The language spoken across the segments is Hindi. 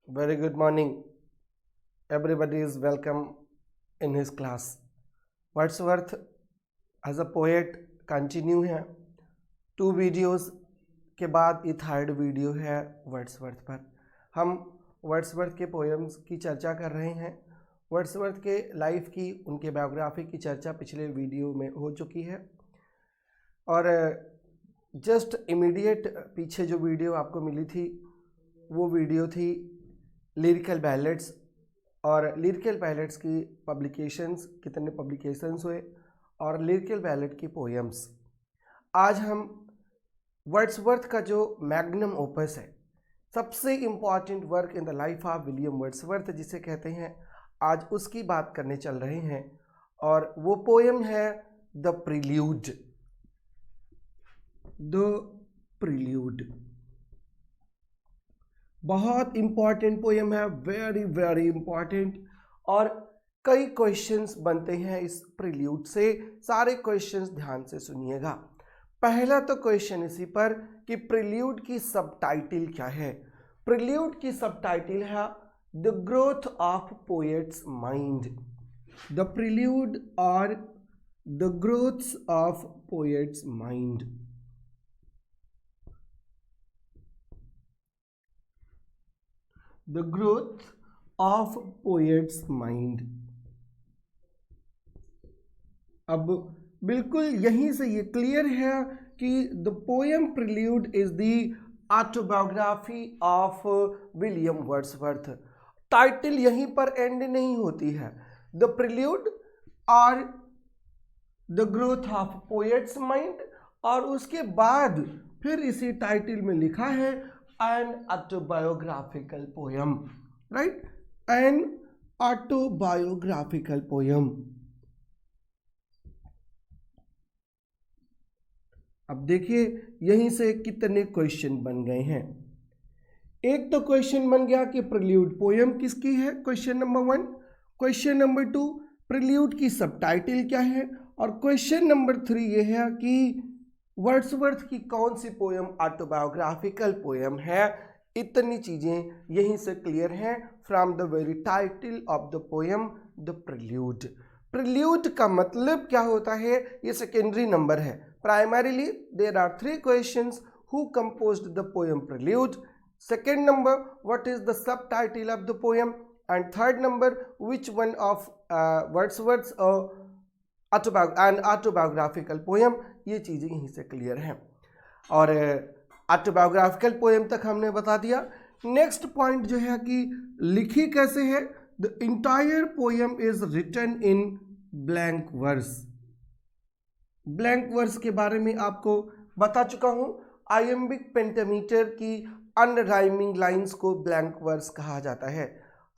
Very good morning. Everybody is welcome in his class. Wordsworth as a poet continue है. 2 वीडियोस के बाद ये 3rd वीडियो है वर्ड्सवर्थ पर. हम वर्ड्सवर्थ के पोएम्स की चर्चा कर रहे हैं. वर्ड्सवर्थ के लाइफ की, उनके बायोग्राफी की चर्चा पिछले वीडियो में हो चुकी है और जस्ट इमीडिएट पीछे जो वीडियो आपको मिली थी वो वीडियो थी लिरिकल बैलेट्स और लिरिकल बैलेट्स की पब्लिकेशंस, कितने पब्लिकेशंस हुए और लिरिकल बैलेट की पोएम्स. आज हम वर्ड्सवर्थ का जो मैग्नम ओपस है, सबसे important work in the life of William Wordsworth जिसे कहते हैं, आज उसकी बात करने चल रहे हैं और वो पोएम है द प्रिल्यूड. द प्रिल्यूड बहुत इंपॉर्टेंट पोएम है, वेरी वेरी इंपॉर्टेंट, और कई क्वेश्चंस बनते हैं इस प्रिल्यूड से. सारे क्वेश्चंस ध्यान से सुनिएगा. पहला तो क्वेश्चन इसी पर कि प्रिल्यूड की सबटाइटल क्या है. प्रिल्यूड की सबटाइटल है the growth of poet's mind. The prelude और the growth of poet's mind. The growth of poet's mind. अब बिल्कुल यहीं से ये क्लियर है कि the poem prelude is the autobiography of William Wordsworth. Title यहीं पर एंड नहीं होती है. द प्रिल्यूड और the growth of poet's mind, और उसके बाद फिर इसी टाइटल में लिखा है an autobiographical poem, right? An autobiographical poem. अब देखिए यहीं से कितने क्वेश्चन बन गए हैं. एक तो क्वेश्चन बन गया कि प्रिल्यूड पोएम किसकी है, question number 1. Question number 2, prelude की सबटाइटल क्या है, और क्वेश्चन नंबर 3 ये है कि वर्ड्सवर्थ की कौन सी पोएम ऑटोबायोग्राफिकल पोएम है. इतनी चीज़ें यहीं से क्लियर हैं from the very title of the poem the prelude. Prelude का मतलब क्या होता है, ये सेकेंडरी नंबर है. Primarily there are 3 questions. Who composed the poem prelude, second number what is the subtitle of the poem, and third number which one of Wordsworth's autobiographical poem. ये चीज़ें यहीं से क्लियर हैं और ऑटोबायोग्राफिकल पोएम तक हमने बता दिया. नेक्स्ट पॉइंट जो है कि लिखी कैसे है. The entire poem is written in blank verse. Blank verse के बारे में आपको बता चुका हूँ. आयम्बिक पेंटामीटर की अनराइमिंग लाइंस को ब्लैंक वर्स कहा जाता है.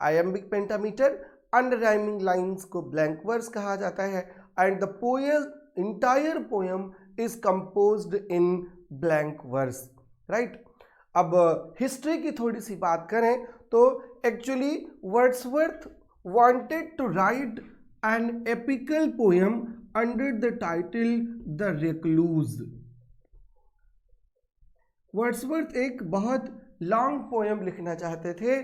आयम्बिक पेंटामीटर अनराइमिंग लाइंस को ब्लैंक वर्स कहा जाता है. And the poem entire poem is composed in blank verse, right? अब हिस्ट्री की थोड़ी सी बात करें तो actually Wordsworth wanted to write an epical poem under the title The Recluse. Wordsworth एक बहुत लॉन्ग पोएम लिखना चाहते थे,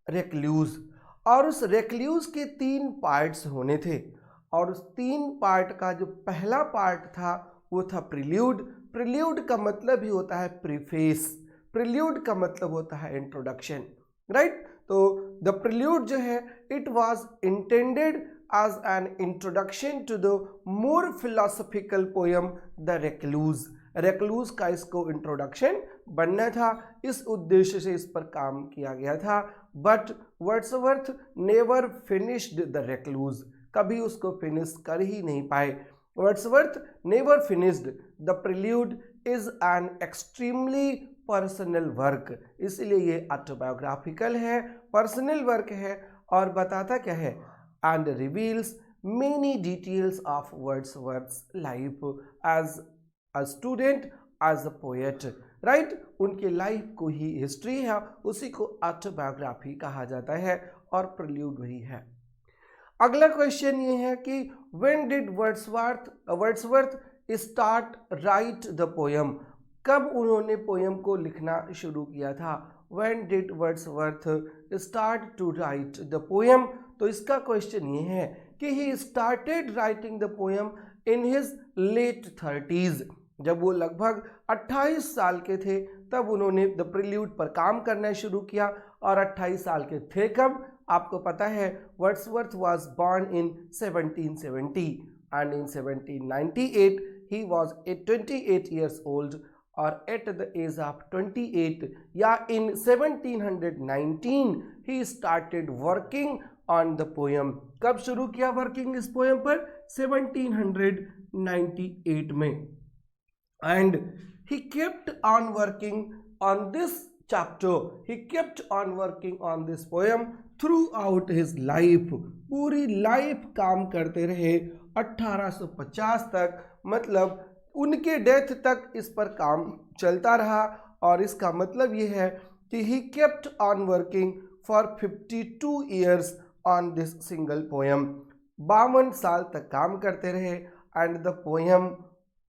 रेक्लूज, और उस रेक्लूज के 3 पार्ट्स होने थे, और उस 3 पार्ट का जो पहला पार्ट था वो था प्रिल्यूड. प्रिल्यूड का मतलब ही होता है प्रीफेस. प्रिल्यूड का मतलब होता है इंट्रोडक्शन, राइट? तो द प्रिल्यूड जो है it was intended as an introduction to the more philosophical poem the Recluse. Recluse का इसको इंट्रोडक्शन बनना था, इस उद्देश्य से इस पर काम किया गया था. But Wordsworth never finished the recluse. कभी उसको फिनिश कर ही नहीं पाए. Wordsworth never finished the prelude is an extremely personal work. इसलिए ये ऑटोबायोग्राफिकल है, पर्सनल वर्क है, और बताता क्या है, and reveals many details of Wordsworth's life as a student, as a poet, right? उनके लाइफ को ही हिस्ट्री है, उसी को ऑटोबायोग्राफी कहा जाता है, और प्रिल्यूड वही है. अगला क्वेश्चन ये है कि when did Wordsworth start write the poem. कब उन्होंने पोएम को लिखना शुरू किया था. When did Wordsworth start to write the poem? तो इसका क्वेश्चन ये है कि he started writing the poem in his late 30s। जब वो लगभग 28 साल के थे तब उन्होंने द प्रिल्यूड पर काम करना शुरू किया। और 28 साल के थे कब? आपको पता है Wordsworth was born in 1770 and in 1798 he was 28 years old, or at the age of 28 या in 1719 he started working on the poem। कब शुरू किया वर्किंग इस पोएम पर? 1798 में। and he kept on working on this chapter, he kept on working on this poem throughout his life। पूरी लाइफ काम करते रहे 1850 तक, मतलब उनके डेथ तक इस पर काम चलता रहा। और इसका मतलब ये है कि he kept on working for 52 years on this single poem। 52 साल तक काम करते रहे। and the poem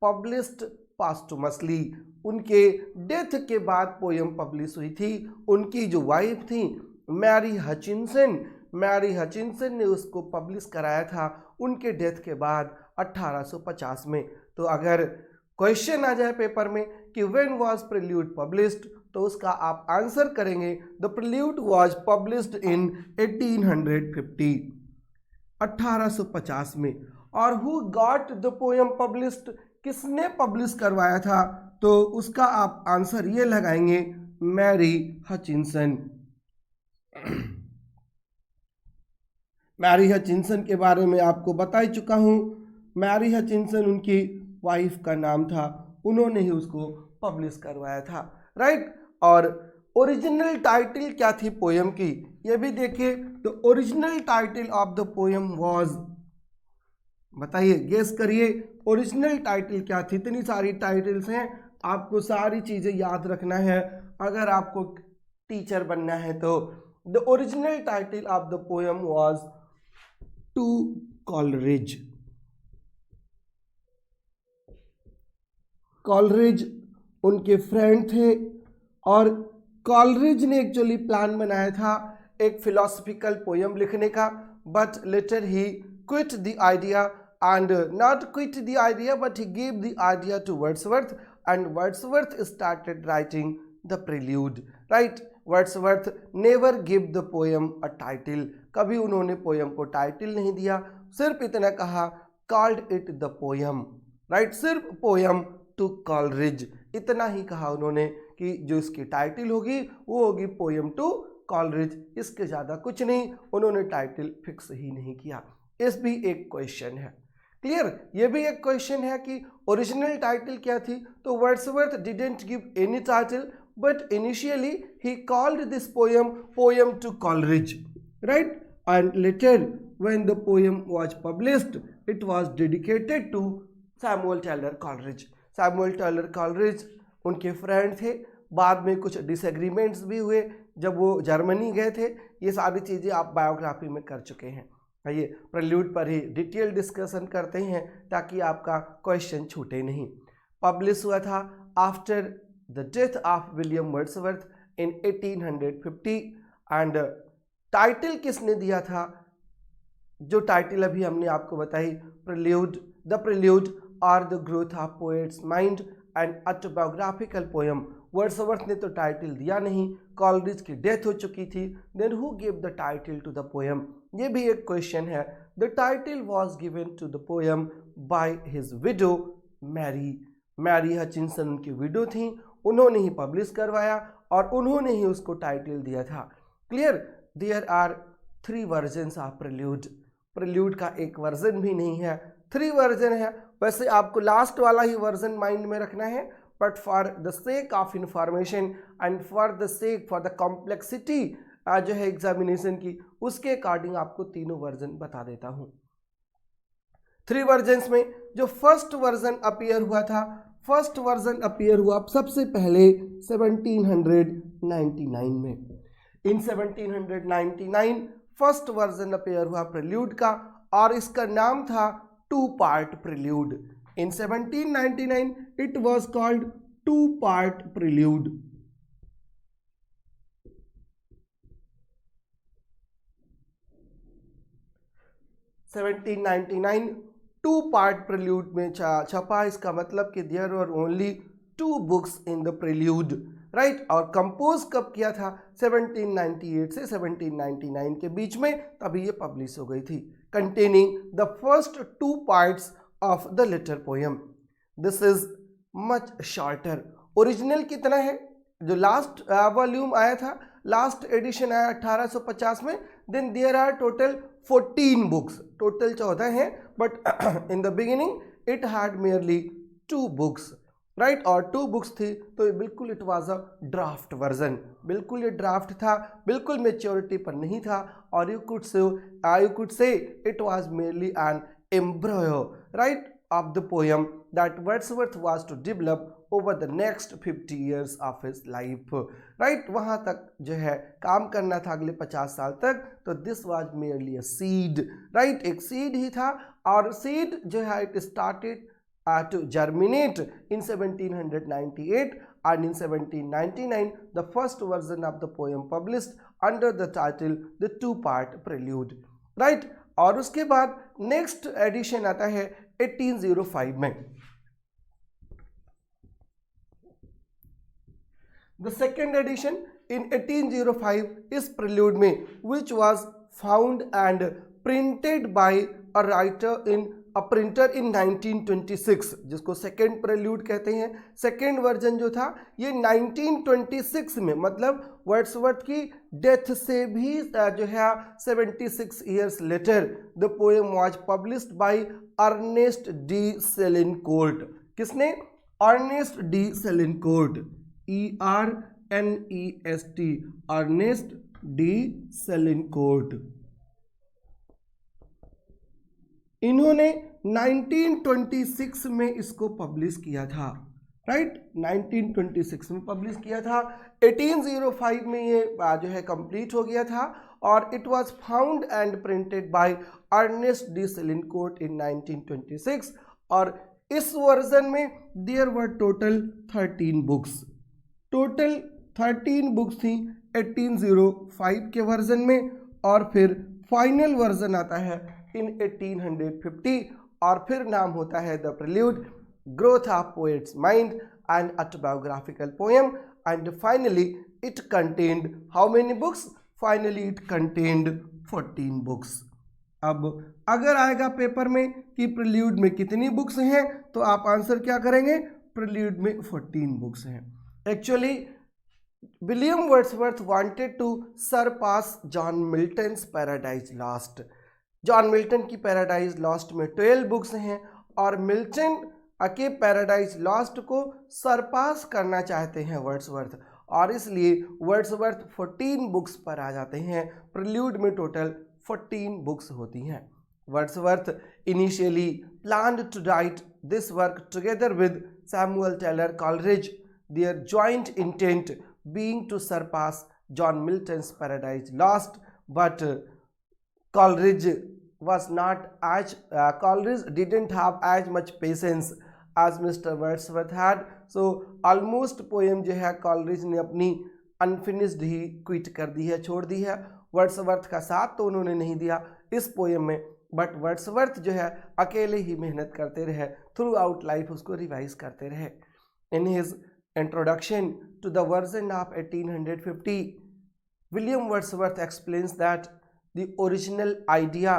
published posthumously, उनके डेथ के बाद पोएम पब्लिश हुई थी। उनकी जो वाइफ थी मैरी हचिनसन ने उसको पब्लिश कराया था उनके डेथ के बाद 1850 में। तो अगर क्वेश्चन आ जाए पेपर में कि व्हेन वाज प्रिल्यूड पब्लिश्ड, तो उसका आप आंसर करेंगे the prelude was published in 1850 में। और who got the poem published, किसने पब्लिश करवाया था? तो उसका आप आंसर ये लगाएंगे मैरी हचिनसन। मैरी हचिनसन के बारे में आपको बता ही चुका हूँ। मैरी हचिनसन उनकी वाइफ का नाम था, उन्होंने ही उसको पब्लिश करवाया था, राइट। और ओरिजिनल टाइटल क्या थी पोएम की, ये भी देखिए। तो original title of the poem was, बताइए, गेस करिए ओरिजिनल टाइटल क्या थी। इतनी सारी टाइटल्स हैं, आपको सारी चीज़ें याद रखना है अगर आपको टीचर बनना है तो। The original title of the poem was to Coleridge. Coleridge उनके फ्रेंड थे और कॉलरिज ने एक्चुअली प्लान बनाया था एक फिलोसफिकल पोएम लिखने का, but later he quit the idea and not quit the idea but he gave the idea to Wordsworth and Wordsworth started writing the prelude, right। Wordsworth never gave the poem a title, कभी उन्होंने पोएम को टाइटल नहीं दिया, सिर्फ इतना कहा called it the poem, right। सिर्फ पोएम टू कॉलरिज इतना ही कहा उन्होंने कि जो इसकी टाइटल होगी वो होगी पोएम टू कॉलरिज, इसके ज़्यादा कुछ नहीं, उन्होंने टाइटल फिक्स ही नहीं किया। इस भी एक क्वेश्चन है, क्लियर। ये भी एक क्वेश्चन है कि ओरिजिनल टाइटल क्या थी। तो Wordsworth didn't give any title but initially he called this poem to Coleridge, right. And later when the poem was published it was dedicated to Samuel Taylor Coleridge. Samuel Taylor Coleridge उनके फ्रेंड थे, बाद में कुछ डिसएग्रीमेंट्स भी हुए जब वो जर्मनी गए थे। ये सारी चीज़ें आप बायोग्राफी में कर चुके हैं। आइए प्रेल्यूड पर ही डिटेल डिस्कशन करते हैं ताकि आपका क्वेश्चन छूटे नहीं। पब्लिश हुआ था after the death of William Wordsworth in 1850 and title किसने दिया था? जो टाइटल अभी हमने आपको बताई, प्रेल्यूड, द प्रेल्यूड और the growth of poet's mind and autobiographical poem. Wordsworth ने तो टाइटल दिया नहीं, कॉलरिज की डेथ हो चुकी थी। Then who give the title to the poem, ये भी एक क्वेश्चन है। The title was given to the poem by his widow Mary Hutchinson उनकी विडो थी, उन्होंने ही पब्लिश करवाया और उन्होंने ही उसको टाइटल दिया था, clear. There are 3 versions of Prelude. Prelude का एक वर्जन भी नहीं है, 3 वर्जन है। वैसे आपको लास्ट वाला ही वर्जन माइंड में रखना है, but for the sake of information and for the complexity जो है एग्जामिनेशन की, उसके अकॉर्डिंग आपको तीनों वर्जन बता देता हूं। 3 वर्जन्स में जो फर्स्ट वर्जन अपीयर हुआ था, फर्स्ट वर्जन अपीयर हुआ सबसे पहले 1799 में। इन 1799 फर्स्ट वर्जन अपीयर हुआ प्रेल्यूड का और इसका नाम था 2 part Prelude. In 1799 it was called 2 part Prelude. 1799 two part Prelude में छपा। इसका मतलब कि there were only 2 books in the Prelude, right. और कंपोज कब किया था? 1798 से 1799 के बीच में, तभी ये पब्लिश हो गई थी। Containing the first 2 parts of the later poem. This is much shorter. Original कितना है? जो लास्ट वॉल्यूम आया था, लास्ट एडिशन आया 1850 में, then there are total 14 books, total 14 हैं, but in the beginning it had merely 2 books, right. और 2 बुक्स थी, तो बिल्कुल it was a draft version, बिल्कुल ये ड्राफ्ट था, बिल्कुल मेच्योरिटी पर नहीं था। और you could say it was merely an embryo, right, of the poem that Wordsworth was to develop over the next 50 years of his life, right। वहाँ तक जो है काम करना था अगले 50 साल तक। तो this was merely a seed, right, एक seed ही था। और seed जो है it started to germinate in 1798 and in 1799 the first version of the poem published under the title The Two-Part Prelude, right। और उसके बाद नेक्स्ट एडिशन आता है 1805 में। द सेकेंड एडिशन इन 1805 इस प्रिल्यूड में which was found and printed bye a writer in a printer इन 1926, जिसको सेकेंड प्रिल्यूड कहते हैं। सेकेंड वर्जन जो था ये 1926 में, मतलब वर्ड्सवर्थ की डेथ से भी जो है 76 years later the poem was published by Ernest de Selincourt. किसने? Ernest de Selincourt, ERNEST, Ernest de Selincourt. इन्होंने 1926 में इसको पब्लिश किया था, राइट, 1926 में पब्लिश किया था। 1805 में ये जो है कंप्लीट हो गया था। और it was found and printed by Ernest de Selincourt in 1926। और इस वर्जन में there were total 13 books, total 13 books थी 1805 के वर्जन में। और फिर फाइनल वर्जन आता है इन 1850, और फिर नाम होता है the prelude, growth of poet's mind and autobiographical poem. And finally it contained how many books? Finally it contained 14 books. अब अगर आएगा पेपर में कि प्रिल्यूड में कितनी बुक्स हैं, तो आप आंसर क्या करेंगे? प्रिल्यूड में 14 बुक्स हैं। Actually William Wordsworth wanted to surpass John Milton's Paradise Lost. John Milton की पैराडाइज लॉस्ट में 12 बुक्स हैं, और मिल्टन के पैराडाइज लॉस्ट को सरपास करना चाहते हैं वर्ड्सवर्थ, और इसलिए वर्ड्सवर्थ 14 बुक्स पर आ जाते हैं। प्रिल्यूड में टोटल 14 बुक्स होती हैं। Wordsworth initially planned to write this work together with Samuel Taylor Coleridge, their joint intent being to surpass John Milton's Paradise Lost, but Coleridge didn't have as much patience as Mr. Wordsworth had, so almost poem जो है Coleridge ने अपनी अनफिनिश्ड ही क्विट कर दी है, छोड़ दी है। वर्ड्सवर्थ का साथ तो उन्होंने नहीं दिया इस पोएम में, बट वर्ड्सवर्थ जो है अकेले ही मेहनत करते रहे, थ्रू आउट लाइफ उसको रिवाइज करते रहे। In his introduction to the version of 1850, William Wordsworth explains that the original idea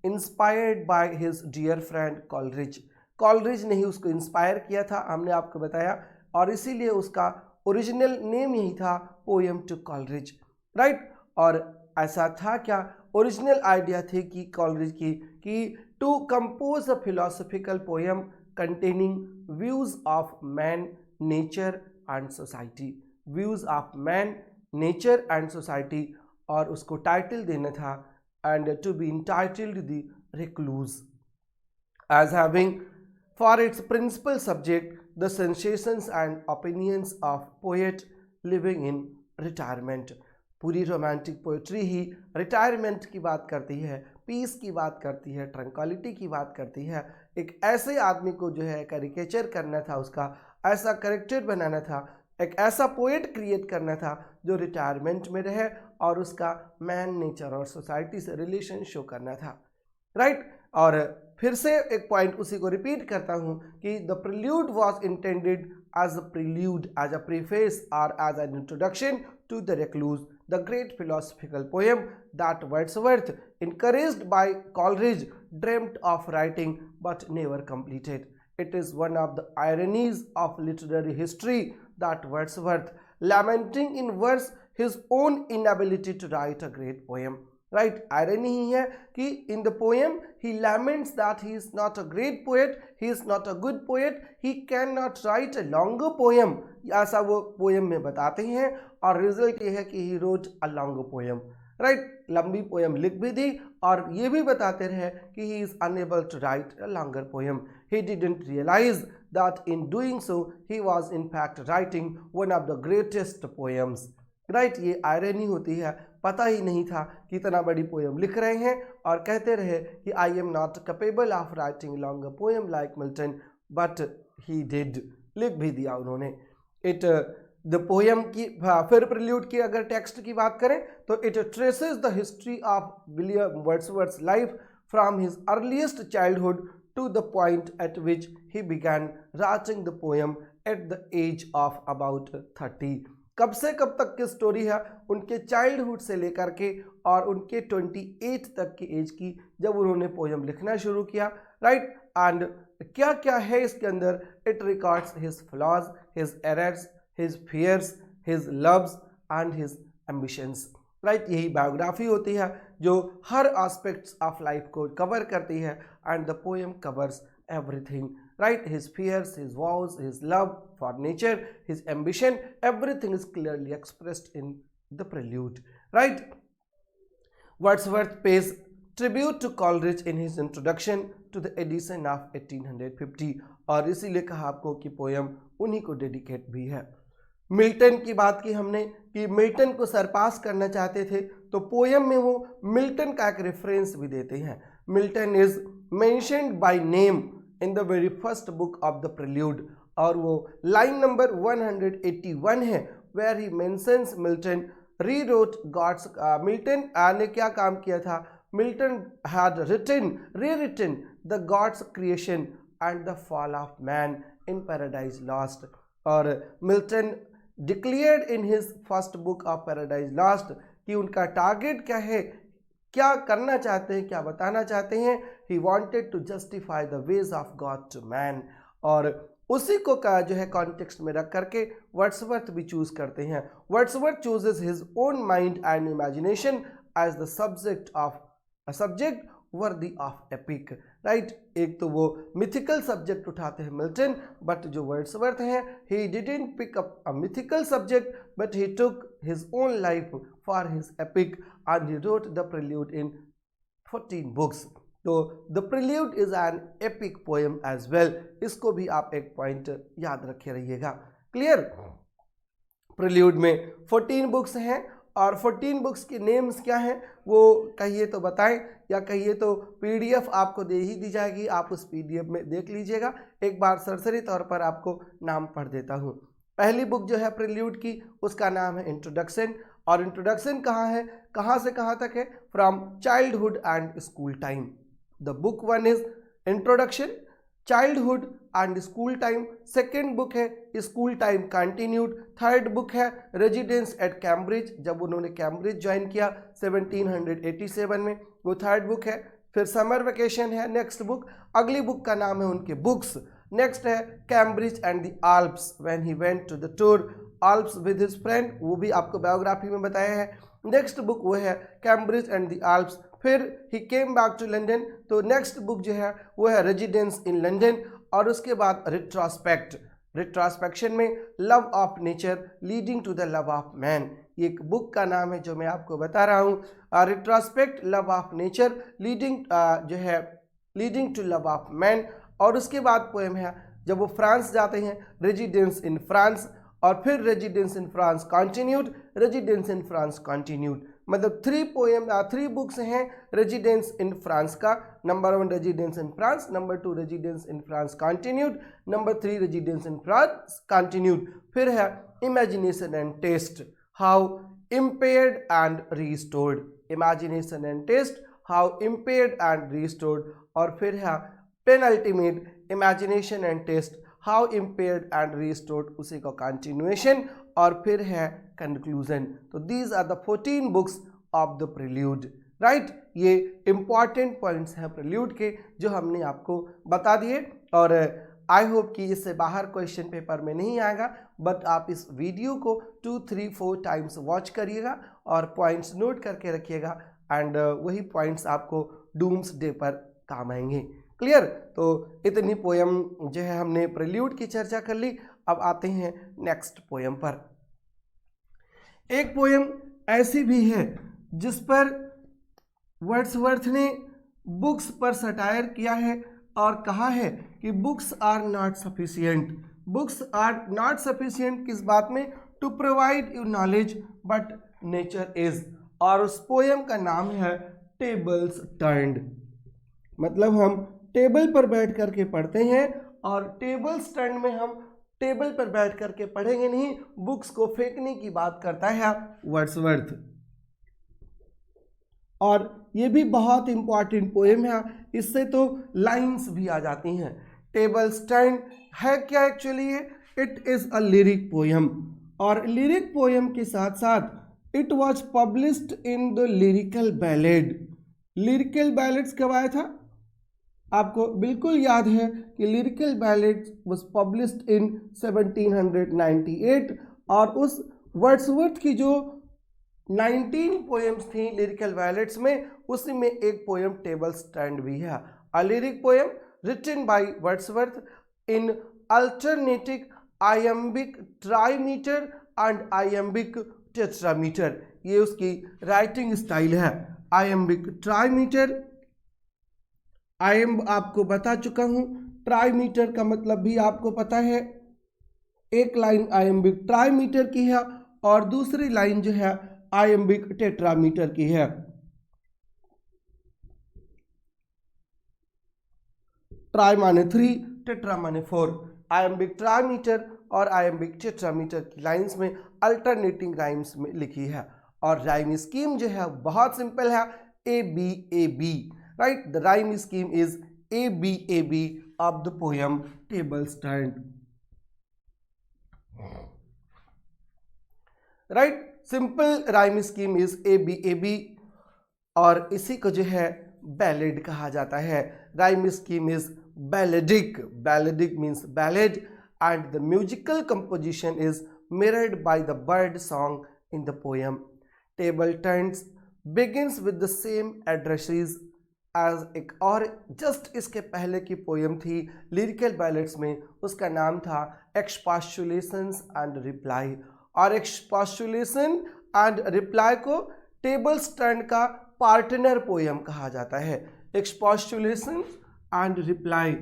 inspired by his dear friend Coleridge, Coleridge ने ही उसको इंस्पायर किया था, हमने आपको बताया, और इसीलिए उसका ओरिजिनल नेम यही था पोएम टू कॉलरिज, राइट। और ऐसा था क्या? ओरिजिनल आइडिया थी कि कॉलरिज की कि to compose a philosophical poem containing views of man, nature and society, views of man, nature and society, और उसको टाइटल देना था and to be entitled the Recluse, as having for its principal subject the sensations and opinions of poet living in retirement. पूरी रोमांटिक पोएट्री ही रिटायरमेंट की बात करती है, पीस की बात करती है, ट्रंक्विलिटी की बात करती है। एक ऐसे आदमी को जो है कैरिकेचर करना था, उसका ऐसा करेक्टर बनाना था, एक ऐसा पोएट क्रिएट करना था जो रिटायरमेंट में रहे और उसका मैन, नेचर और सोसाइटी से रिलेशन शो करना था। राइट। और फिर से एक पॉइंट उसी को रिपीट करता हूं कि the prelude was intended as a prelude, as a preface और as an introduction to the recluse, the great philosophical poem that Wordsworth, encouraged by Coleridge, dreamt of writing but never completed. It is one of the ironies of literary history that Wordsworth, lamenting in verse his own inability to write a great poem, right, irony ही है कि in the poem he laments that he is not a great poet, he is not a good poet, he cannot write a longer poem, ऐसा वो पोएम में बताते हैं। और रिजल्ट ये है कि he wrote a longer poem, right, लंबी पोएम लिख भी दी और ये भी बताते रहे कि he is unable to write a longer poem. He didn't realise that in doing so he was in fact writing one of the greatest poems, right. ये आयरनी होती है, पता ही नहीं था कि इतना बड़ी पोएम लिख रहे हैं और कहते रहे कि I am not capable of writing longer poem like Milton, but he did, लिख भी दिया उन्होंने। इट द पोएम की फिर प्रिल्यूड की अगर टेक्स्ट की बात करें तो it traces the history of William Wordsworth's life from his earliest childhood to the point at which he began writing the poem at the age of about 30। कब से कब तक की स्टोरी है, उनके चाइल्डहुड से लेकर के और उनके 28 तक की एज की, जब उन्होंने पोएम लिखना शुरू किया, राइट। एंड क्या क्या है इसके अंदर, it records his flaws, his errors, his fears, his loves and his ambitions, right. यही बायोग्राफी होती है जो हर एस्पेक्ट्स ऑफ लाइफ को कवर करती है and the poem covers everything, right, his fears, his vows, his love for nature, his ambition, everything is clearly expressed in the prelude, right. Wordsworth pays tribute to Coleridge in his introduction to the edition of 1850 और इसीलिए कहा आपको कि पोएम उन्हीं को डेडिकेट भी है। मिल्टन की बात की हमने कि मिल्टन को सरपास करना चाहते थे, तो पोएम में वो मिल्टन का एक रेफरेंस भी देते हैं। Milton is mentioned by name in the very first book of the prelude, और वो लाइन नंबर 181 है, where he mentions Milton rewrote God's, Milton ने क्या काम किया था, Milton had rewritten the God's creation and the fall of man in Paradise Lost. और Milton declared in his first book of Paradise Lost कि उनका टारगेट क्या है, क्या करना चाहते हैं, क्या बताना चाहते हैं, he wanted to justify the ways of God to man. और उसी को का जो है कॉन्टेक्स्ट में रख करके वर्ड्सवर्थ भी चूज करते हैं। Wordsworth chooses his own mind and imagination as the subject worthy of epic, right. एक तो वो मिथिकल सब्जेक्ट उठाते हैं मिल्टन, बट जो वर्ड्सवर्थ हैं he didn't pick up a mythical subject but he took his own life for his epic and he wrote the prelude in 14 books. तो the prelude is an epic poem as well, इसको भी आप एक पॉइंट याद रखे रहिएगा। क्लियर। प्रिल्यूड में 14 बुक्स हैं और 14 बुक्स के नेम्स क्या हैं वो कहिए तो बताएं, या कहिए तो पीडीएफ आपको दे ही दी जाएगी, आप उस पीडीएफ में देख लीजिएगा। एक बार सरसरी तौर पर आपको नाम पढ़ देता हूँ। पहली बुक जो है प्रिल्यूड की, उसका नाम है इंट्रोडक्शन, और इंट्रोडक्शन कहाँ है, कहाँ से कहाँ तक है, from childhood and school time. The book 1 is introduction, childhood and school time. Second book है school time continued. Third book है रेजिडेंस एट कैम्ब्रिज, जब उन्होंने कैम्ब्रिज ज्वाइन किया 1787 में, वो थर्ड बुक है। फिर समर वेकेशन है नेक्स्ट बुक। अगली बुक का नाम है उनके बुक्स। नेक्स्ट है Cambridge and the Alps when he went to the tour Alps with his friend, वो भी आपको बायोग्राफी में बताया है। नेक्स्ट बुक वो है कैम्ब्रिज एंड द आल्प्स। फिर ही केम बैक टू लंदन, तो नेक्स्ट बुक जो है वो है रेजिडेंस इन लंदन। और उसके बाद रिट्रोस्पेक्ट, रिट्रोस्पेक्शन में love of nature leading to the love of man, ये एक बुक का नाम है जो मैं आपको बता रहा हूँ। Retrospect, love of nature, leading जो है leading to love of man. और उसके बाद पोएम है जब वो फ्रांस जाते हैं, रेजिडेंस इन फ्रांस, और फिर residence in France continued, residence in France continued. मतलब 3 बुक्स हैं रेजिडेंस इन फ्रांस का। Number 1 residence in France, number 2 residence in France continued, number 3 residence in France continued. फिर है imagination and taste, how impaired and restored, imagination and taste, how impaired and restored, और फिर है penultimate imagination and taste, how impaired and restored, उसी का कंटिन्यूएशन, और फिर है कंक्लूजन। तो these are the 14 books of the Prelude, right. ये इंपॉर्टेंट पॉइंट्स हैं प्रिल्यूड के जो हमने आपको बता दिए, और आई होप कि इससे बाहर क्वेश्चन पेपर में नहीं आएगा, बट आप इस वीडियो को 2, 3, 4 टाइम्स वॉच करिएगा और पॉइंट्स नोट करके रखिएगा, एंड वही पॉइंट्स आपको डूम्स डे पर काम आएंगे। क्लियर। तो इतनी पोयम जो है हमने प्रिल्यूड की चर्चा कर ली। अब आते हैं नेक्स्ट पोयम पर। एक पोयम ऐसी भी है जिस पर वर्ड्सवर्थ ने बुक्स पर सटायर किया है और कहा है कि books are not sufficient. Books are not sufficient किस बात में? To provide you knowledge but nature is. और उस पोयम का नाम है टेबल्स टर्न्ड। मतलब हम टेबल पर बैठ करके पढ़ते हैं, और टेबल्स टर्न में हम टेबल पर बैठ करके पढ़ेंगे नहीं, बुक्स को फेंकने की बात करता है वर्ड्सवर्थ। और ये भी बहुत इंपॉर्टेंट पोएम है, इससे तो लाइंस भी आ जाती हैं। टेबल्स टर्न है क्या एक्चुअली? है it is a lyric poem, और लिरिक पोएम के साथ साथ it was published in the lyrical ballad. Lyrical ballads कब आया था? आपको बिल्कुल याद है कि lyrical ballad was published in 1798, और उस वर्ड्सवर्थ की जो 19 पोएम्स थी लिरिकल बैलेड्स में, उसी में एक पोएम टेबल्स टर्न्ड भी है। A lyric poem written by Wordsworth in alternative iambic trimeter and iambic tetrameter. ये उसकी राइटिंग स्टाइल है। आयम्बिक ट्राइमीटर, आपको बता चुका हूं, ट्राइमीटर का मतलब भी आपको पता है। एक लाइन आयम्बिक ट्राइमीटर की है और दूसरी लाइन जो है आयम्बिक टेट्रामीटर की है। ट्राई माने 3, टेट्रा माने 4। आयम्बिक ट्राइमीटर और आयम्बिक टेट्रामीटर की लाइंस में अल्टरनेटिंग राइम्स में लिखी है। और राइम स्कीम जो है बहुत सिंपल है, A B A B, right. The rhyme scheme is A B of the poem tables turned, right. Simple rhyme scheme is A B, और इसी को जो है बैलेड कहा जाता है। Rhyme scheme is balladic, balladic means ballad, and the musical composition is mirrored by the bird song in the poem. Table turns begins with the same addresses as एक और जस्ट इसके पहले की पोएम थी लिरिकल बैलेड्स में, उसका नाम था एक्सपोस्टुलेशंस एंड रिप्लाई। और एक्सपोस्टुलेशन एंड रिप्लाई को टेबल्स टर्न का पार्टनर पोएम कहा जाता है। Expostulation and reply,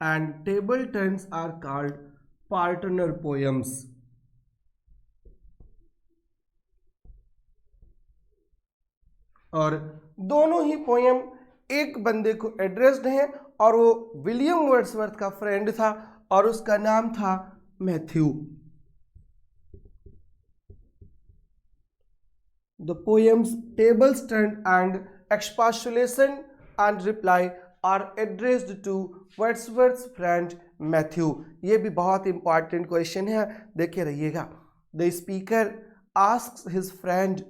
and table turns are called partner poems. और दोनों ही पोएम एक बंदे को एड्रेस्ड हैं, और वो विलियम वर्ड्सवर्थ का फ्रेंड था और उसका नाम था Matthew. The poems tables turn and expostulation and reply are addressed to Wordsworth's friend Matthew. ये भी बहुत इंपॉर्टेंट क्वेश्चन है, देखे रहिएगा। The speaker asks his friend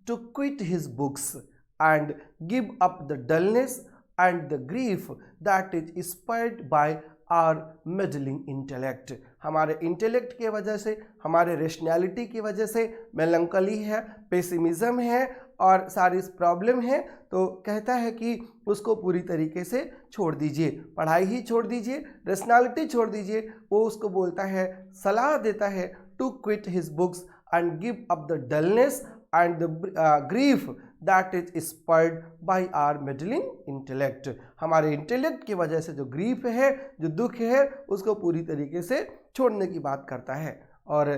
to quit his books and give up the dullness and the grief that is inspired by our middling intellect. हमारे इंटेलेक्ट की वजह से, हमारे रेशनैलिटी की वजह से मेलंकली है, पेसिमिज्म है और सारी प्रॉब्लम है, तो कहता है कि उसको पूरी तरीके से छोड़ दीजिए, पढ़ाई ही छोड़ दीजिए, रेशनैलिटी छोड़ दीजिए। वो उसको बोलता है, सलाह देता है to quit his books and give up the dullness and the grief that is inspired by our middling intellect. हमारे इंटेलेक्ट की वजह से जो ग्रीफ है, जो दुख है, उसको पूरी तरीके से छोड़ने की बात करता है। और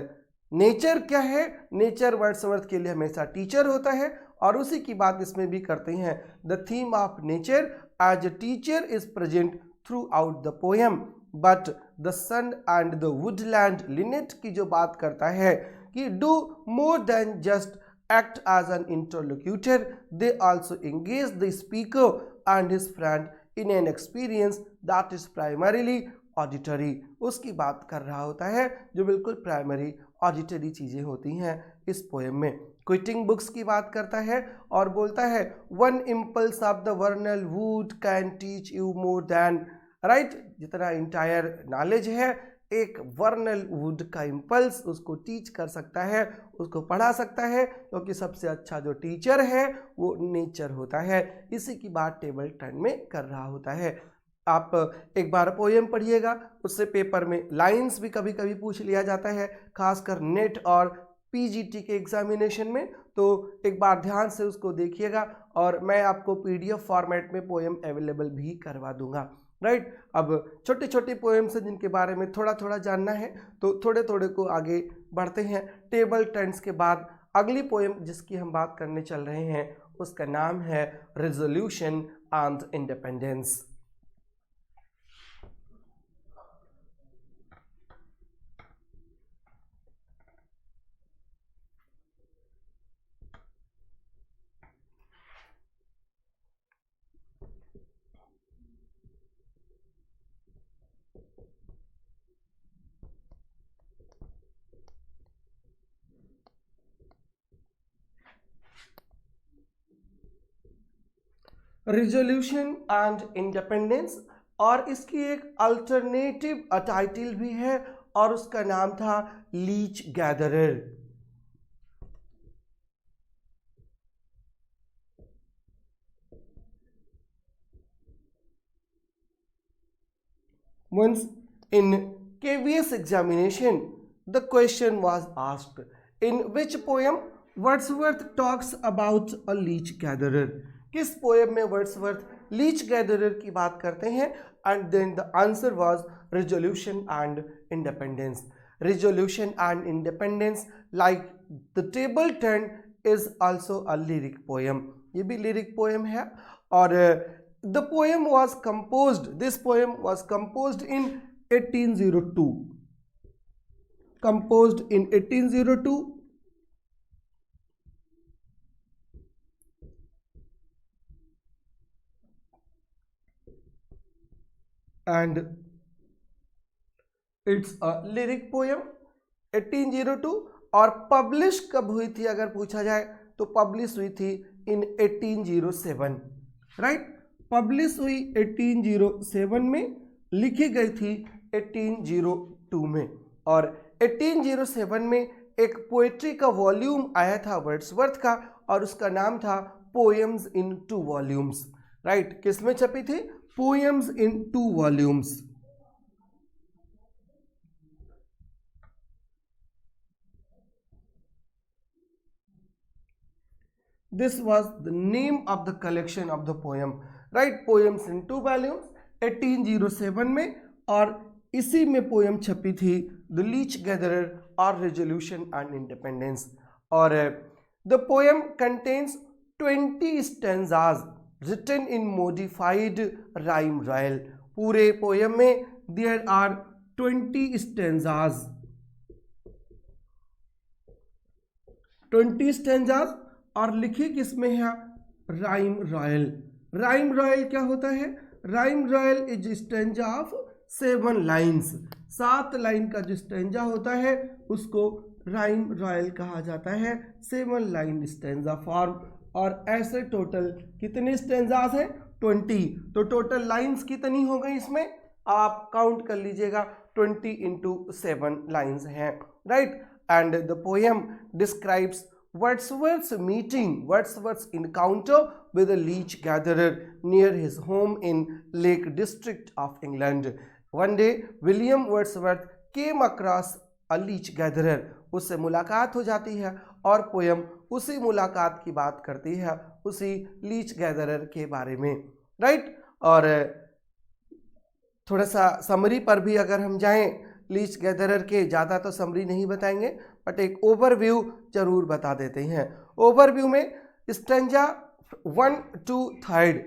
नेचर क्या है? नेचर वर्ड्सवर्थ के लिए हमेशा टीचर होता है, और उसी की बात इसमें भी करते हैं। The theme of nature as a teacher is present throughout the poem, but the sun and the woodland. लिनेट की जो बात करता है कि do more than just act as an interlocutor, they also engage the speaker and his friend in an experience that is primarily auditory. उसकी बात कर रहा होता है जो बिल्कुल प्राइमरी ऑडिटरी चीज़ें होती हैं इस पोएम में. क्विटिंग बुक्स की बात करता है और बोलता है one impulse of the वर्नल would can teach you more than, right, जितना इंटायर नॉलेज है एक वर्नल वुड का इम्पल्स उसको टीच कर सकता है, उसको पढ़ा सकता है, क्योंकि सबसे अच्छा जो टीचर है वो नेचर होता है. इसी की बात टेबल 10 में कर रहा होता है. आप एक बार पोएम पढ़िएगा, उससे पेपर में लाइंस भी कभी कभी पूछ लिया जाता है, खासकर नेट और पीजीटी के एग्जामिनेशन में. तो एक बार ध्यान से उसको देखिएगा और मैं आपको पीडीएफ फॉर्मेट में पोएम अवेलेबल भी करवा दूंगा, राइट. अब छोटे छोटे पोएम्स हैं जिनके बारे में थोड़ा थोड़ा जानना है, तो थोड़े थोड़े को आगे बढ़ते हैं. टेबल 10 के बाद अगली पोएम जिसकी हम बात करने चल रहे हैं उसका नाम है Resolution and Independence. Resolution and independence, और इसकी एक अल्टरनेटिव टाइटल भी है और उसका नाम था leech gatherer. Once in KVS examination, the question was asked, in which poem Wordsworth talks about a leech gatherer. किस पोएम में वर्ड्सवर्थ लीच गैदरर की बात करते हैं? And then the answer was Resolution and Independence. Resolution and Independence, like the table 10, is also a lyric poem. ये भी लिरिक पोएम है और the poem was composed, this poem was composed in 1802, composed in 1802. And it's a lyric poem 1802. और पब्लिश कब हुई थी अगर पूछा जाए तो पब्लिश हुई थी इन 1807, राइट. पब्लिश हुई 1807 में, लिखी गई थी 1802 में. और 1807 में एक पोएट्री का वॉल्यूम आया था वर्ड्सवर्थ का और उसका नाम था पोएम्स इन 2 वॉल्यूम्स, राइट. किसमें छपी थी? Poems in 2 volumes. This was the name of the collection of the poem, right. Poems in 2 volumes 1807 में, और इसी में पोएम छपी थी द लीच गैदरर और रेजोल्यूशन एंड इंडिपेंडेंस. और the poem contains 20 stanzas written in modified rhyme royal. पूरे पोएम में there are 20 stanzas, 20 stanzas, और लिखी किसमें है? Rhyme royal. राइम रॉयल क्या होता है? Rhyme royal is stanza of 7 lines. 7 line का जो स्टेंजा होता है उसको राइम रॉयल कहा जाता है. 7 लाइन स्टेंजा फॉर्म. और ऐसे टोटल कितने स्टेंजास हैं? 20. तो टोटल लाइंस कितनी हो गई इसमें? आप काउंट कर लीजिएगा. 20 into 7 लाइंस हैं, right. And the poem describes Wordsworth's meeting, Wordsworth's encounter with a leech gatherer near his home in Lake District of England. One day, William Wordsworth came across a leech gatherer. उससे मुलाकात हो जाती है और पोएम उसी मुलाकात की बात करती है, उसी लीच गैदरर के बारे में, राइट. और थोड़ा सा समरी पर भी अगर हम जाएं, लीच गैदरर के ज़्यादा तो समरी नहीं बताएंगे बट एक ओवरव्यू जरूर बता देते हैं. ओवरव्यू में stanza 1 to 3,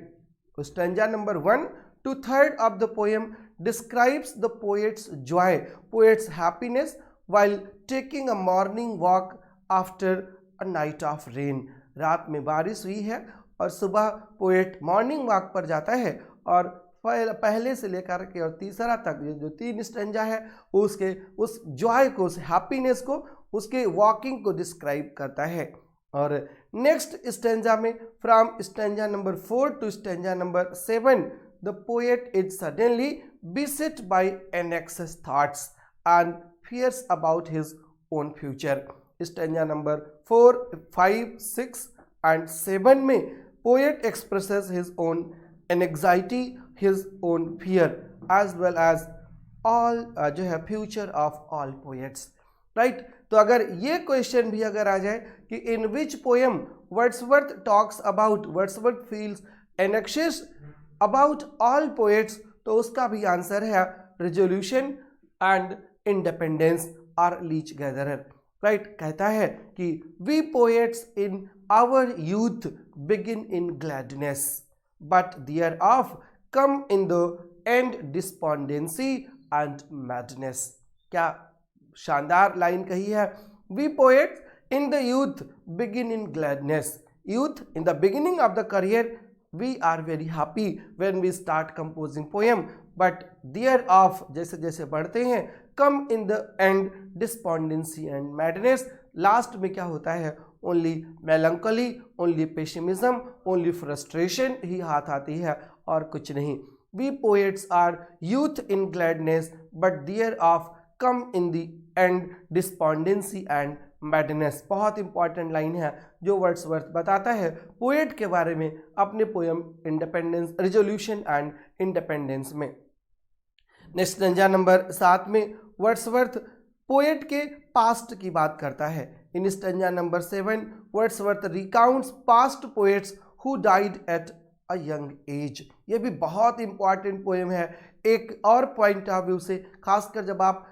stanza number 1 2/3 of the poem describes the poet's joy, poet's happiness while taking a morning walk after a night of rain. रात में बारिश हुई है और सुबह पोएट मॉर्निंग वॉक पर जाता है और पहले से लेकर के और तीसरा तक ये जो 3 स्टेंजा है उसके उस जॉय को, उस हैप्पीनेस को, उसके वॉकिंग को डिस्क्राइब करता है। और नेक्स्ट स्टेंजा में from stanza number 4 to stanza number 7 the poet is suddenly beset by anxious thoughts and fears about his own future। Stanza number 4, 5, 6 and 7 में poet expresses his own anxiety, his own fear as well as all जो है future of all poets, right? तो अगर ये क्वेश्चन भी अगर आ जाए कि in which poem Wordsworth talks about, Wordsworth feels anxious about all poets, तो उसका भी आंसर है रिजोल्यूशन एंड इंडिपेंडेंस और लीच गैदरर, राइट? कहता है कि we poets in our youth begin in gladness but thereof come in the end despondency and madness. क्या शानदार लाइन कही है। We poets in the youth begin in gladness, youth in the beginning of the career we are very happy when we start composing poem but thereof जैसे जैसे बढ़ते हैं come in the end despondency and madness, last में क्या होता है only melancholy, only pessimism, only frustration ही हाथ आती है और कुछ नहीं। we poets are youth in gladness but thereof come in the end despondency and madness. बहुत इंपॉर्टेंट लाइन है जो वर्ड्सवर्थ बताता है पोएट के बारे में अपने poem independence, Resolution and Independence में। नेक्स्ट स्टेंजा नंबर 7 में वर्ड्सवर्थ पोएट के पास्ट की बात करता है। In stanza number 7 Wordsworth recounts past poets who died at a young age. ये भी बहुत इंपॉर्टेंट पोएम है एक और पॉइंट ऑफ व्यू से, खासकर जब आप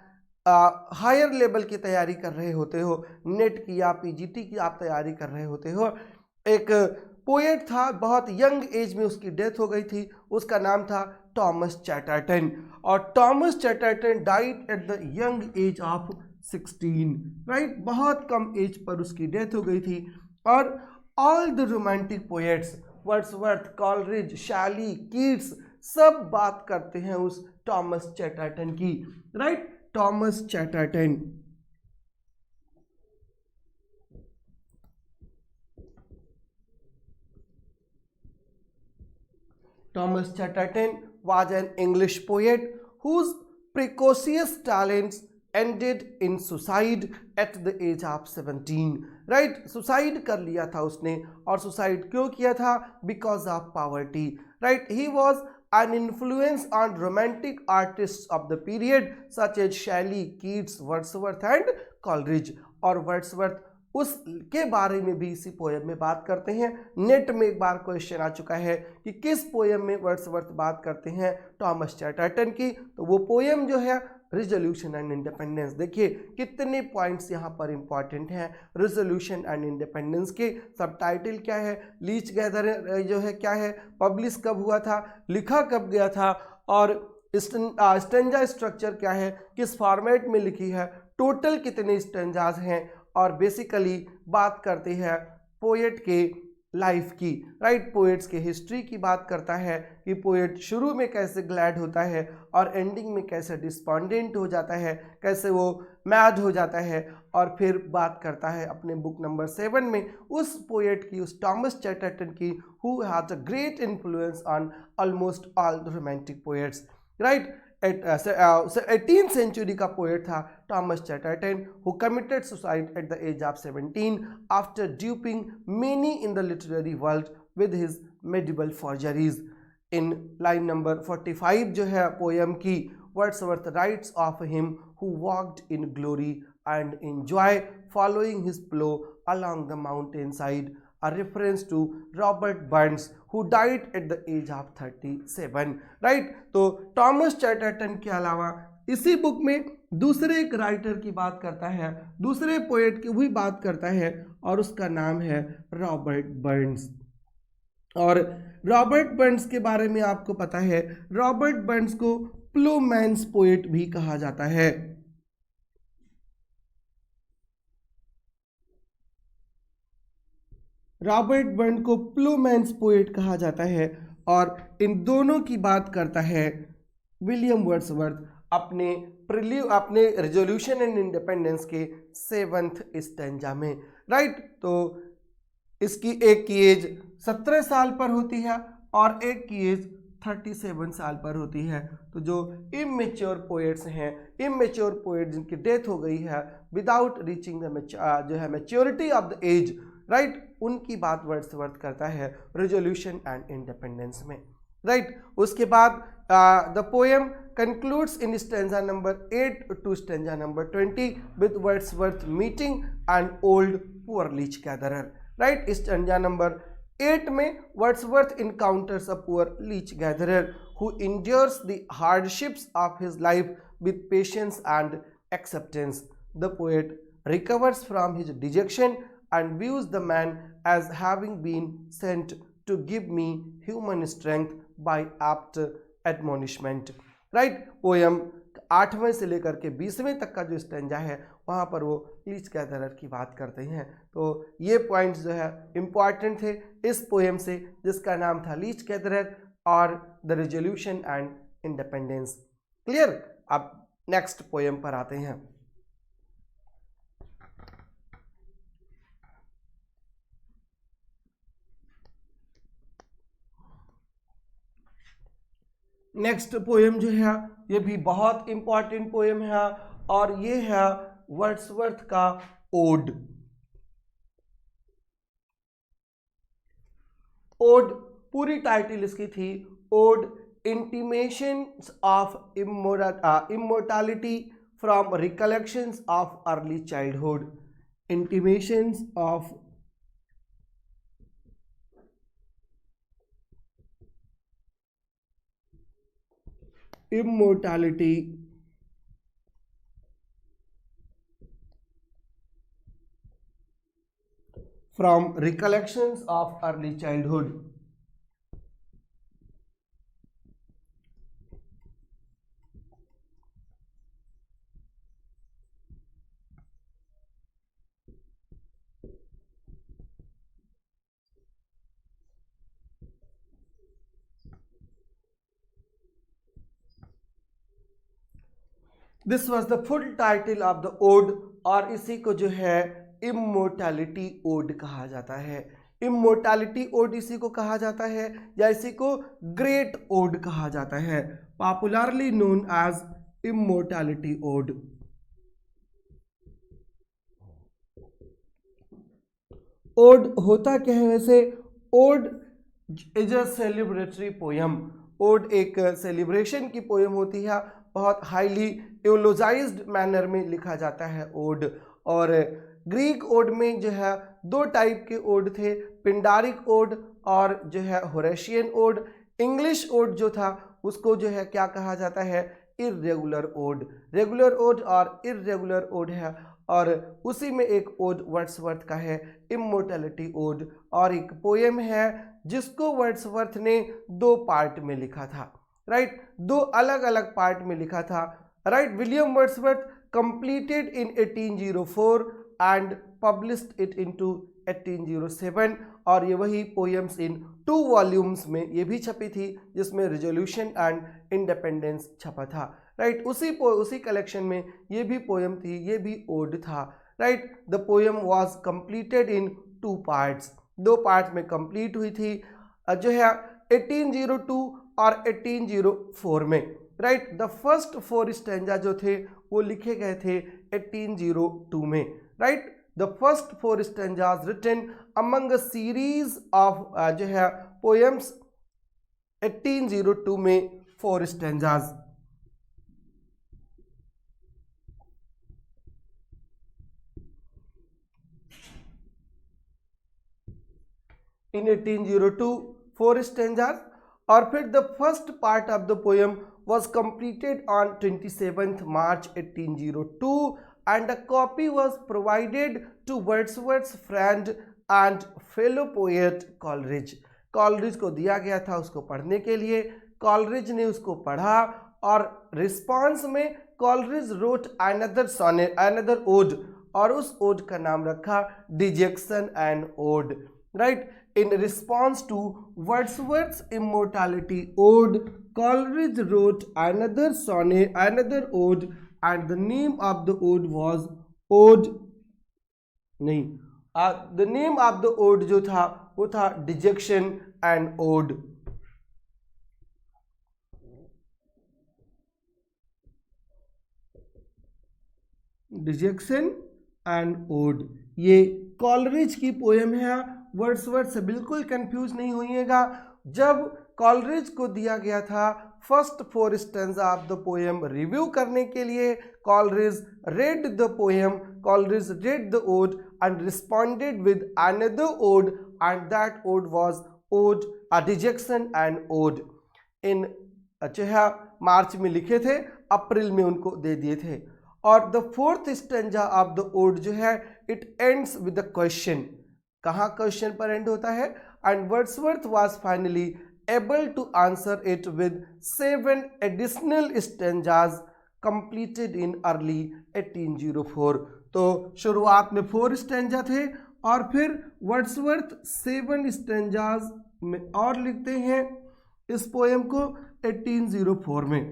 हायर लेवल की तैयारी कर रहे होते हो, नेट की या पीजीटी की आप तैयारी कर रहे होते हो। एक पोएट था, बहुत यंग एज में उसकी डेथ हो गई थी, उसका नाम था टॉमस चैटरटन, और Thomas Chatterton died at the young age of 16, right? बहुत कम एज पर उसकी डेथ हो गई थी। और all the romantic poets Wordsworth, Coleridge, शैली, कीट्स सब बात करते हैं उस टॉमस चैटरटन की, right? Thomas Chatterton was an English poet whose precocious talents ended in suicide at the age of 17, right? Suicide कर लिया था उसने, और सुसाइड क्यों किया था? Because of poverty, right? He was an influence on romantic artists of the period such as Shelley, Keats, Wordsworth and Coleridge। और वर्ड्सवर्थ उसके बारे में भी इसी पोएम में बात करते हैं। नेट में एक बार क्वेश्चन आ चुका है कि किस पोएम में वर्ड्सवर्थ बात करते हैं टॉमस चैटरटन की, तो वो पोएम जो है रिजोल्यूशन एंड इंडिपेंडेंस। देखिए कितने पॉइंट्स यहाँ पर इंपॉर्टेंट हैं रिजोल्यूशन एंड इंडिपेंडेंस के। सब टाइटल क्या है, लीच गैदर जो है क्या है, पब्लिश कब हुआ था, लिखा कब गया था, और स्टेंजा स्ट्रक्चर क्या है, किस फॉर्मेट में लिखी है, टोटल कितने स्टेंजाज हैं, और बेसिकली बात करते हैं पोएट के लाइफ की, राइट? पोएट्स के हिस्ट्री की बात करता है कि पोएट शुरू में कैसे ग्लैड होता है और एंडिंग में कैसे डिस्पोंडेंट हो जाता है, कैसे वो मैड हो जाता है, और फिर बात करता है अपने बुक नंबर 7 में उस पोएट की, उस टॉमस चैटरटन की who had a great influence on almost all the romantic poets, right? 18th century का पोएट था Thomas Chatterton who committed suicide at the age of 17 after duping many in the literary world with his medieval forgeries. In line number 45 जो है पोएम की, Wordsworth writes of him who walked in glory and in joy following his plough along the mountain side, a reference to Robert Burns who died at the age of 37, right? तो टॉमस चैटरटन के अलावा इसी बुक में दूसरे एक राइटर की बात करता है, दूसरे पोएट की भी बात करता है, और उसका नाम है रॉबर्ट बर्न्स। और रॉबर्ट बर्न्स के बारे में आपको पता है, रॉबर्ट बर्न्स को प्लूमैन्स पोएट भी कहा जाता है। रॉबर्ट बर्न को प्लूमैन्स पोएट कहा जाता है। और इन दोनों की बात करता है विलियम वर्ड्सवर्थ अपने रेजोल्यूशन एंड इंडिपेंडेंस के 7th स्टैंजा में, राइट। तो इसकी एक की एज 17 साल पर होती है और एक की एज 37 साल पर होती है। तो जो इमेच्योर पोएट्स हैं, इमेच्योर पोएट जिनकी डेथ हो गई है विदाउट रीचिंग द जो है maturity of the age, right, उनकी बात वर्ड्सवर्थ करता है रेजोल्यूशन एंड इंडिपेंडेंस में, राइट। उसके बाद the poem concludes in stanza number 8 to stanza number 20 with Wordsworth meeting an old poor leech gatherer, right। stanza number 8 में Wordsworth encounters a poor leech gatherer who endures the hardships of his life with patience and acceptance. The poet recovers from his dejection and views the man as having been sent to give me human strength by apt admonishment, राइट। पोयम 8वें से लेकर के 20वें तक का जो स्टैंजा है वहाँ पर वो लीच गैदरर की बात करते हैं। तो ये पॉइंट्स जो है इम्पॉर्टेंट थे इस पोएम से, जिसका नाम था लीच गैदरर और the resolution and independence. Clear. अब नेक्स्ट पोएम पर आते हैं। नेक्स्ट पोएम जो है ये भी बहुत इंपॉर्टेंट पोएम है और ये है वर्ड्सवर्थ का ओड। ओड पूरी टाइटल इसकी थी ode intimations of immortality from recollections of early childhood. Intimations of immortality from recollections of early childhood। This was the full title of the ode और इसी को जो है इमोर्टैलिटी ओड कहा जाता है। इमोर्टैलिटी ओड इसी को कहा जाता है या इसी को ग्रेट ओड कहा जाता है, popularly known as immortality ode. Ode होता क्या है वैसे? Ode is a celebratory poem. Ode एक सेलिब्रेशन की पोयम होती है, बहुत हाईली एलोजाइज्ड मैनर में लिखा जाता है ओड। और ग्रीक ओड में जो है दो टाइप के ओड थे, पिंडारिक ओड और जो है होरेशियन ओड। इंग्लिश ओड जो था उसको जो है क्या कहा जाता है? Irregular ode. रेगुलर ओड और इर्रेगुलर ओड है और उसी में एक ओड वर्ड्सवर्थ का है इमोर्टैलिटी ओड, और एक पोएम है जिसको वर्ड्सवर्थ ने दो पार्ट में लिखा था, राइट, दो अलग अलग पार्ट में लिखा था, right. William Wordsworth completed in 1804 and published it into 1807 और ये वही पोएम्स इन 2 वॉल्यूम्स में ये भी छपी थी जिसमें रिजोल्यूशन एंड इंडिपेंडेंस छपा था, राइट। उसी कलेक्शन में ये भी पोएम थी, ये भी ओड था, right. The poem was completed in 2 parts, 2 parts में कंप्लीट हुई थी जो है 1802 और 1804 में, राइट। द फर्स्ट 4 स्टैंजा जो थे वो लिखे गए थे 1802 में, right. The first 4 stanzas written among a series of जो है पोएम्स 1802 में 4 स्टैंजाज। इन 1802 4 स्टैंजाज और फिर the first part of the poem was completed on 27th March 1802 and a copy was provided to Wordsworth's friend and fellow poet Coleridge। Coleridge को दिया गया था उसको पढ़ने के लिए, कॉलरिज ने उसको पढ़ा और रिस्पॉन्स में Coleridge wrote another sonnet, another ode, और उस ओड का नाम रखा dejection and ode, right. In response to Wordsworth's immortality ode, Coleridge wrote another sonnet, another ode, and the name of the ode was Ode, नहीं, the name of the ode जो था वो था Dejection and Ode। Dejection and Ode, ये कॉलरिज की पोएम है। वर्ड्सवर्थ से बिल्कुल कंफ्यूज नहीं होइएगा। जब कॉलरिज को दिया गया था first 4 stanza of the poem review करने के लिए, Coleridge read the poem, Coleridge read the ode and responded with another ode, and that ode was ode, a dejection and ode। इन अच्छा मार्च में लिखे थे, अप्रैल में उनको दे दिए थे। और the 4th stanza of the ode जो है it ends with the question, कहाँ क्वेश्चन पर एंड होता है, and Wordsworth was finally able to answer it with 7 additional stanzas completed in early 1804। तो शुरुआत में 4 स्टैंजा थे और फिर वर्ड्सवर्थ 7 स्टैंजाज में और लिखते हैं इस पोएम को 1804 में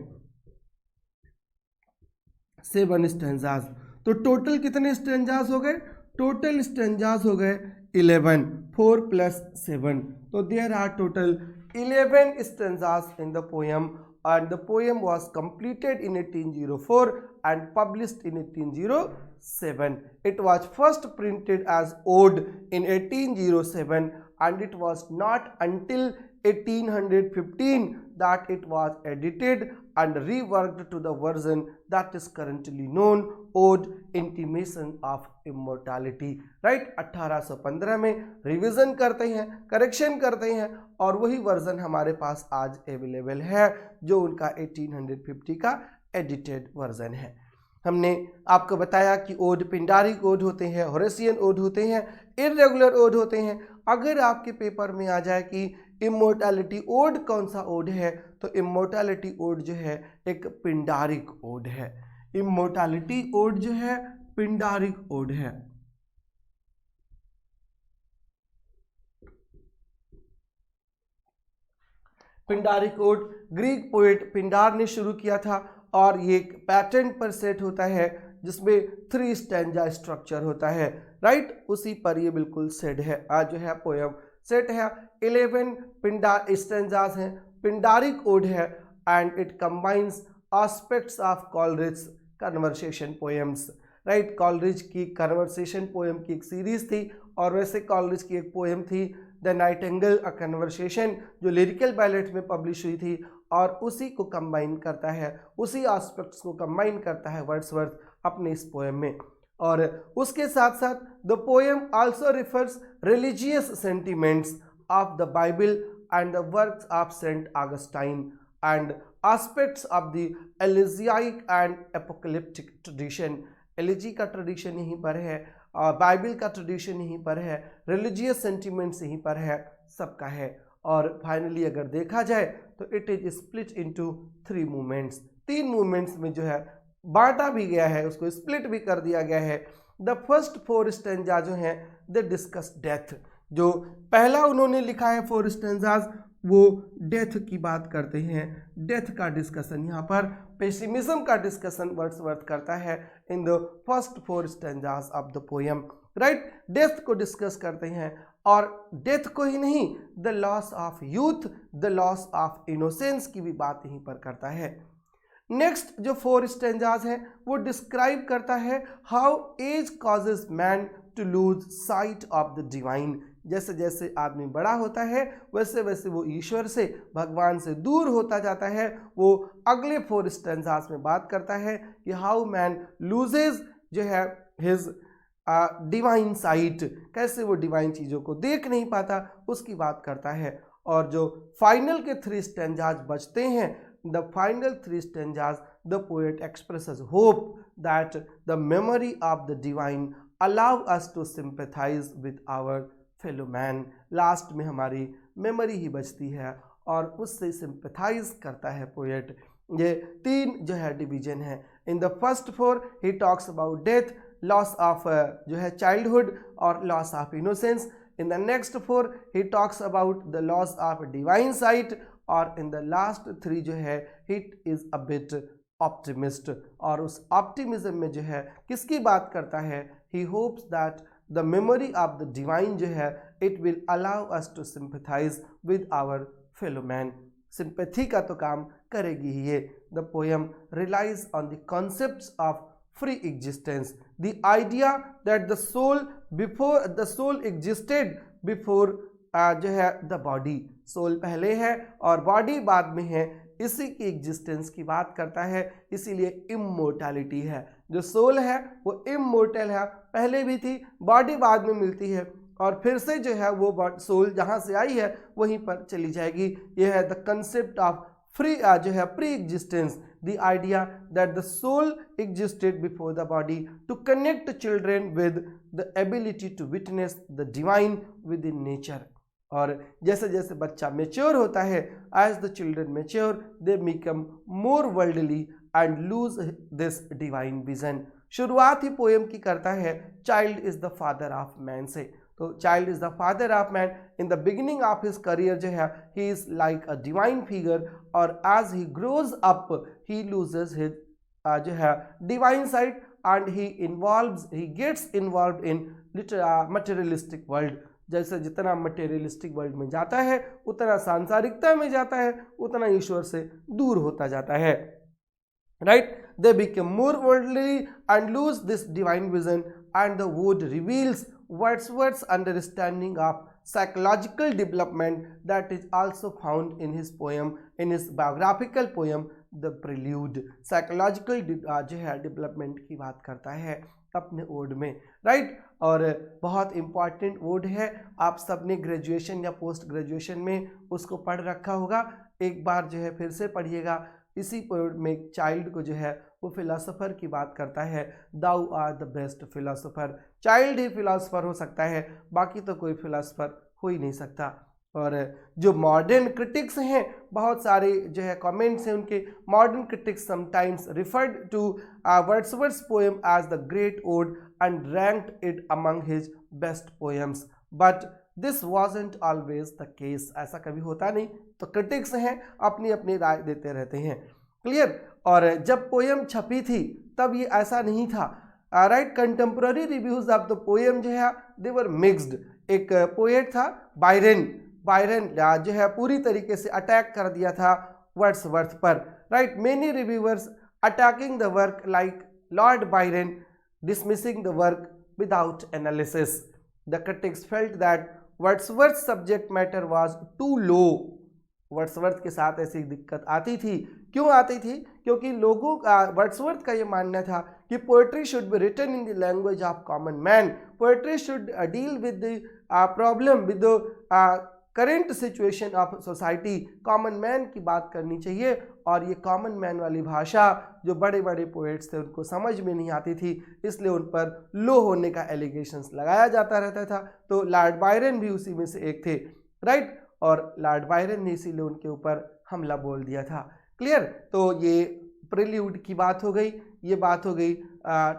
7 स्टैंजाज। तो टोटल कितने स्टैंजाज हो गए? टोटल स्टैंजाज हो गए 11, 4 + 7, तो there are total 11 stanzas in the poem, and the poem was completed in 1804 and published in 1807. It was first printed as ode in 1807 and it was not until 1815 that it was edited and reworked to the version that is currently known, Ode Intimation of Immortality, right। 1815 में रिवीजन करते हैं, करेक्शन करते हैं और वही वर्जन हमारे पास आज अवेलेबल है जो उनका 1850 का एडिटेड वर्जन है। हमने आपको बताया कि ओड पिंडारिक ओड होते हैं, होरेसियन ओड होते हैं, इर्रेगुलर ओड होते हैं। अगर आपके पेपर में आ जाए कि इमोर्टैलिटी ओड कौन सा ओड है, तो इमोर्टैलिटी ओड जो है एक पिंडारिक ओड है। इमोर्टैलिटी ओड जो है पिंडारिक ओड है। Pindaric ode Greek poet Pindar ने शुरू किया था और ये एक पैटर्न पर सेट होता है जिसमें 3 स्टैंजा स्ट्रक्चर होता है, राइट। उसी पर ये बिल्कुल सेट है, आज जो है पोएम सेट है। 11 पिंडार स्टैंजाज हैं, पिंडारिक ओड है and it combines aspects of Coleridge conversation poems, right. Coleridge की कन्वर्सेशन पोएम की एक सीरीज थी और वैसे कॉलरिज की एक पोएम थी द नाइटिंगेल अ कन्वर्सेशन जो लिरिकल बैलेट में पब्लिश हुई थी और उसी को कंबाइन करता है, उसी एस्पेक्ट्स को कंबाइन करता है वर्ड्सवर्थ अपने इस पोएम में। और उसके साथ साथ the poem also refers religious sentiments of the Bible and the works of Saint Augustine and aspects of the elegiac and apocalyptic tradition. Elegy का ट्रेडिशन यहीं पर है, बाइबल का ट्रेडिशन यहीं पर है, रिलीजियस सेंटिमेंट्स यहीं पर है, सबका है। और फाइनली अगर देखा जाए तो it is split into 3 movements, 3 movements में जो है बांटा भी गया है, उसको स्प्लिट भी कर दिया गया है। द फर्स्ट 4 स्टैंजा जो हैं द डिस्कस डेथ, जो पहला उन्होंने लिखा है 4 स्टैंजाज वो डेथ की बात करते हैं, डेथ का डिस्कशन, यहाँ पर पेसिमिज्म का डिस्कशन वर्ड्सवर्थ करता है in the first 4 stanzas of the poem, right. Death को डिस्कस करते हैं और डेथ को ही नहीं, the loss of youth, the loss of innocence की भी बात यहीं पर करता है। नेक्स्ट जो 4 स्टैंजाज हैं वो डिस्क्राइब करता है how age causes man to lose sight of the divine. जैसे जैसे आदमी बड़ा होता है वैसे वैसे वो ईश्वर से, भगवान से दूर होता जाता है। वो अगले 4 स्टैंजाज में बात करता है कि हाउ मैन लूजेज जो है हिज डिवाइन साइट, कैसे वो डिवाइन चीज़ों को देख नहीं पाता, उसकी बात करता है। और जो फाइनल के 3 स्टैंजाज बचते हैं, the final 3 stanzas the poet expresses hope that the memory of the divine allow us to sympathise with our fellow man. Last में हमारी मेमोरी ही बचती है और उससे सिंपैथाइज करता है पोएट। ये 3 जो है डिवीजन है। In the first 4 he talks about death, loss of जो है चाइल्डहुड और loss of innocence. In the next 4 he talks about the loss of divine site, और इन द लास्ट 3 जो है it is a bit optimist. और उस ऑप्टिमिज्म में जो है किसकी बात करता है? He hopes that the memory of the divine जो है it will allow us to sympathise with our fellow man. Sympathy का तो काम करेगी ही ये। The poem relies on the concepts of free existence, the idea that the soul existed before जो है द बॉडी। सोल पहले है और बॉडी बाद में है, इसी की एग्जिस्टेंस की बात करता है, इसीलिए इमोर्टैलिटी है। जो सोल है वो इमोर्टल है, पहले भी थी, बॉडी बाद में मिलती है और फिर से जो है वो सोल जहाँ से आई है वहीं पर चली जाएगी। यह है द कंसेप्ट ऑफ फ्री जो है pre existence, the idea that the soul existed before the body to connect children with the ability to witness the divine within nature. और जैसे जैसे बच्चा मेच्योर होता है, as the children mature they become more worldly and lose this divine vision. शुरुआत ही पोएम की करता है child is the father of man से। तो child is the father of man. In the beginning of his career जो है he is like a divine figure, और as he grows up he loses his जो है divine side and he gets involved in materialistic world. जैसे जितना मटेरियलिस्टिक वर्ल्ड में जाता है, उतना सांसारिकता में जाता है, उतना ईश्वर से दूर होता जाता है। Right, they become more worldly and lose this divine vision, and the word reveals Wordsworth's understanding of psychological development that is also found in his poem, in his biographical poem The Prelude। Psychological जो है डेवलपमेंट की बात करता है अपने वर्ड में। राइट, और बहुत इम्पॉर्टेंट वर्ड है, आप सबने ग्रेजुएशन या पोस्ट ग्रेजुएशन में उसको पढ़ रखा होगा, एक बार जो है फिर से पढ़िएगा। इसी पोएम में चाइल्ड को जो है वो फिलोसोफर की बात करता है, thou are the best philosopher. Child ही फिलोसोफर हो सकता है, बाकी तो कोई फिलोसोफर हो ही नहीं सकता। और जो मॉडर्न क्रिटिक्स हैं, बहुत सारे जो है कमेंट्स हैं उनके, modern critics sometimes referred to Wordsworth's poem as the great ode and ranked it among his best poems, but this wasn't always the case. ऐसा कभी होता नहीं, तो क्रिटिक्स हैं अपनी अपनी राय देते रहते हैं। क्लियर। और जब पोएम छपी थी तब ये ऐसा नहीं था। Right, contemporary reviews of the poem जो है दे वर मिक्स्ड। एक पोएट था बायरन जो है पूरी तरीके से अटैक कर दिया था वर्ड्सवर्थ पर। Right, many reviewers attacking the work like Lord Byron, dismissing the work without analysis. The critics felt that Wordsworth subject matter was too low. Wordsworth के साथ ऐसी दिक्कत आती थी। क्यों आती थी? क्योंकि लोगों का, वर्ड्सवर्थ का ये मानना था कि poetry should be written in the language of common man, poetry should deal with the problem, with the current situation of society. Common man की बात करनी चाहिए, और ये कॉमन मैन वाली भाषा जो बड़े बड़े पोएट्स थे उनको समझ में नहीं आती थी, इसलिए उन पर लो होने का एलिगेशंस लगाया जाता रहता था। तो लॉर्ड बायरन भी उसी में से एक थे। राइट, और लॉर्ड बायरन ने इसीलिए उनके ऊपर हमला बोल दिया था। क्लियर। तो ये प्रिल्यूड की बात हो गई, ये बात हो गई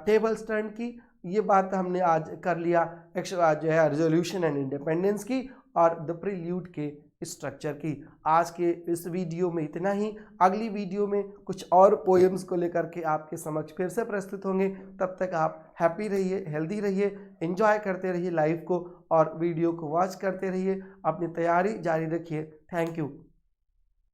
टेबल स्टर्न की, ये बात हमने आज कर लिया जो है रिजोल्यूशन एंड इंडिपेंडेंस की और द प्रिल्यूड के स्ट्रक्चर की। आज के इस वीडियो में इतना ही। अगली वीडियो में कुछ और पोएम्स को लेकर के आपके समक्ष फिर से प्रस्तुत होंगे। तब तक आप हैप्पी रहिए, हेल्दी रहिए, एंजॉय करते रहिए लाइफ को और वीडियो को वॉच करते रहिए, अपनी तैयारी जारी रखिए। Thank you.